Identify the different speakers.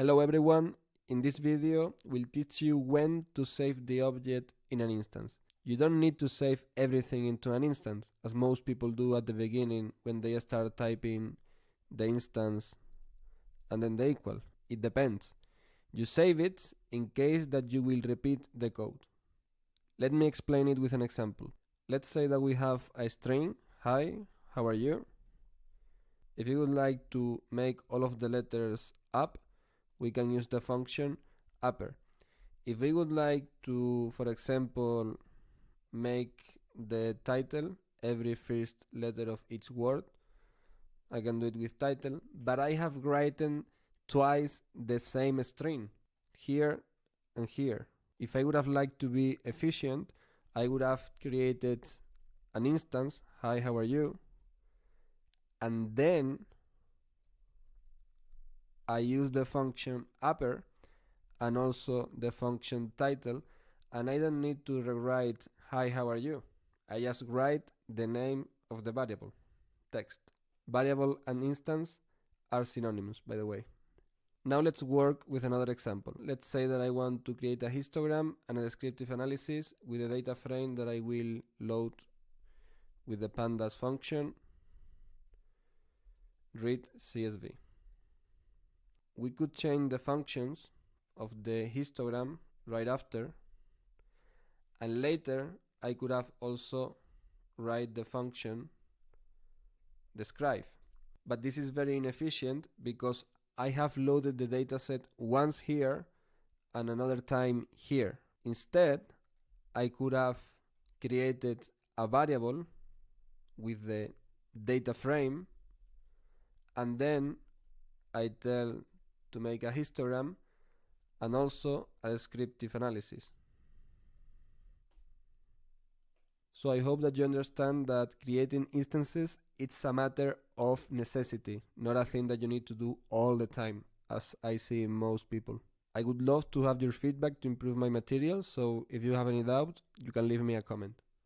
Speaker 1: Hello everyone, in this video we'll teach you when to save the object in an instance. You don't need to save everything into an instance, as most people do at the beginning when they start typing the instance and then the equal. It depends. You save it in case that you will repeat the code. Let me explain it with an example. Let's say that we have a string, hi, how are you? If you would like to make all of the letters up, we can use the function upper. If we would like to, for example, make the title every first letter of each word, I can do it with title, but I have written twice the same string, here and here. If I would have liked to be efficient, I would have created an instance, hi, how are you? And then I use the function upper and also the function title, and I don't need to rewrite hi, how are you? I just write the name of the variable, text. Variable and instance are synonymous, by the way. Now let's work with another example. Let's say that I want to create a histogram and a descriptive analysis with a data frame that I will load with the pandas function read CSV. We could change the functions of the histogram right after, and later I could have also write the function describe. But this is very inefficient because I have loaded the dataset once here and another time here. Instead, I could have created a variable with the data frame, and then I tell to make a histogram and also a descriptive analysis. So I hope that you understand that creating instances, it's a matter of necessity, not a thing that you need to do all the time, as I see in most people. I would love to have your feedback to improve my material, so if you have any doubt, you can leave me a comment.